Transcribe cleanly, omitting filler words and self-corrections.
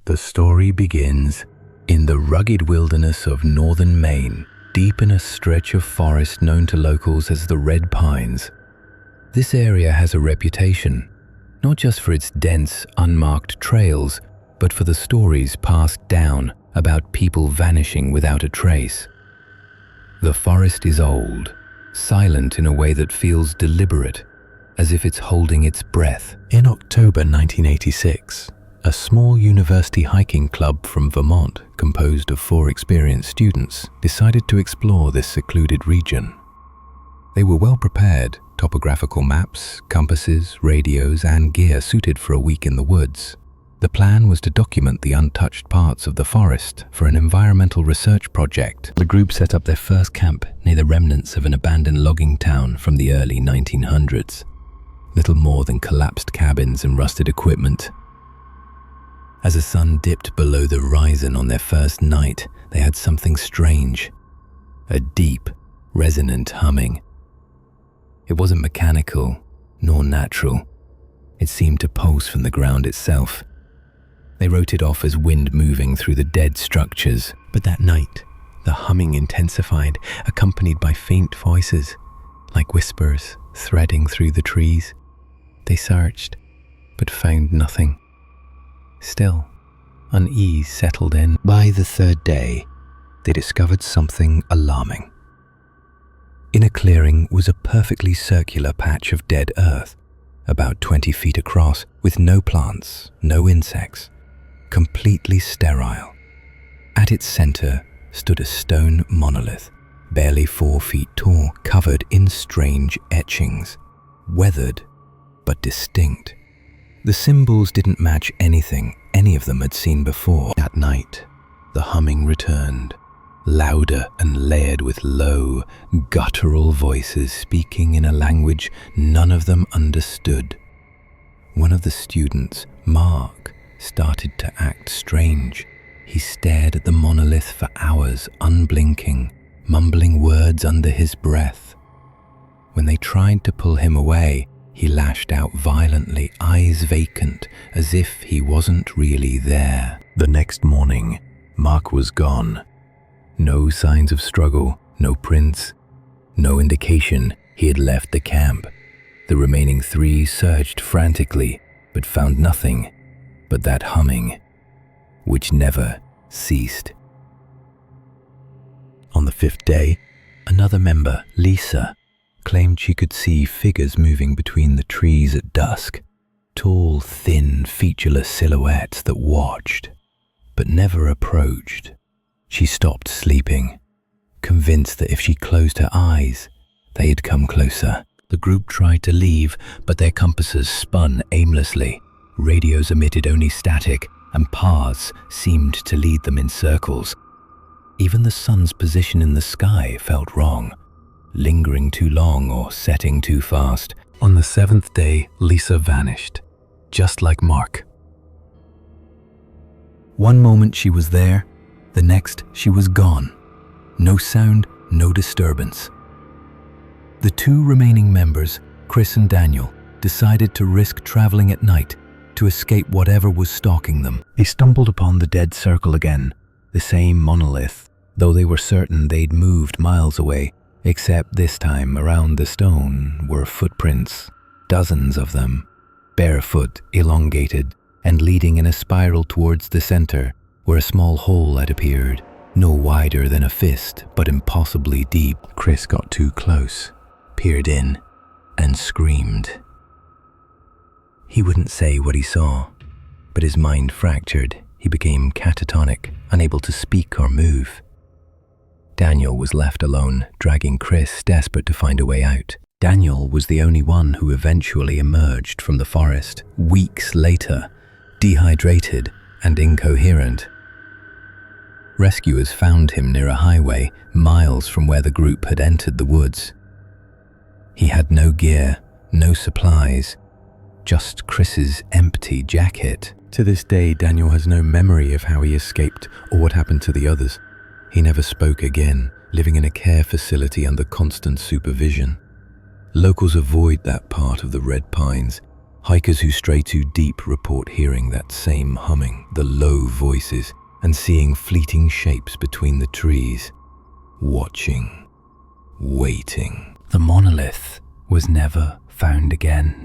The story begins in the rugged wilderness of northern Maine, deep in a stretch of forest known to locals as the Red Pines. This area has a reputation, not just for its dense, unmarked trails, but for the stories passed down about people vanishing without a trace. The forest is old, silent in a way that feels deliberate, as if it's holding its breath. In October 1986, a small university hiking club from Vermont, composed of 4 experienced students, decided to explore this secluded region. They were well prepared: topographical maps, compasses, radios, and gear suited for a week in the woods. The plan was to document the untouched parts of the forest for an environmental research project. The group set up their first camp near the remnants of an abandoned logging town from the early 1900s. Little more than collapsed cabins and rusted equipment. As the sun dipped below the horizon on their first night, they had something strange. A deep, resonant humming. It wasn't mechanical, nor natural. It seemed to pulse from the ground itself. They wrote it off as wind moving through the dead structures. But that night, the humming intensified, accompanied by faint voices, like whispers threading through the trees. They searched, but found nothing. Still, unease settled in. By the 3rd day, they discovered something alarming. In a clearing was a perfectly circular patch of dead earth, about 20 feet across, with no plants, no insects, completely sterile. At its center stood a stone monolith, barely 4 feet tall, covered in strange etchings, weathered but distinct. The symbols didn't match anything any of them had seen before. At night, the humming returned, louder and layered with low, guttural voices speaking in a language none of them understood. One of the students, Mark, started to act strange. He stared at the monolith for hours, unblinking, mumbling words under his breath. When they tried to pull him away, he lashed out violently, eyes vacant, as if he wasn't really there. The next morning, Mark was gone. No signs of struggle, no prints, no indication he had left the camp. The remaining 3 searched frantically, but found nothing but that humming, which never ceased. On the 5th day, another member, Lisa, claimed she could see figures moving between the trees at dusk, tall, thin, featureless silhouettes that watched, but never approached. She stopped sleeping, convinced that if she closed her eyes, they'd come closer. The group tried to leave, but their compasses spun aimlessly. Radios emitted only static, and paths seemed to lead them in circles. Even the sun's position in the sky felt wrong, lingering too long or setting too fast. On the 7th day, Lisa vanished, just like Mark. One moment she was there, the next she was gone. No sound, no disturbance. The 2 remaining members, Chris and Daniel, decided to risk traveling at night to escape whatever was stalking them. They stumbled upon the dead circle again, the same monolith, though they were certain they'd moved miles away, except this time around the stone were footprints, dozens of them, barefoot, elongated, and leading in a spiral towards the center, where a small hole had appeared, no wider than a fist, but impossibly deep. Chris got too close, peered in, and screamed. He wouldn't say what he saw, but his mind fractured. He became catatonic, unable to speak or move. Daniel was left alone, dragging Chris, desperate to find a way out. Daniel was the only one who eventually emerged from the forest, weeks later, dehydrated and incoherent. Rescuers found him near a highway, miles from where the group had entered the woods. He had no gear, no supplies, just Chris's empty jacket. To this day, Daniel has no memory of how he escaped or what happened to the others. He never spoke again, living in a care facility under constant supervision. Locals avoid that part of the Red Pines, Hikers who stray too deep report hearing that same humming, the low voices, and seeing fleeting shapes between the trees. Watching, waiting. The monolith was never found again.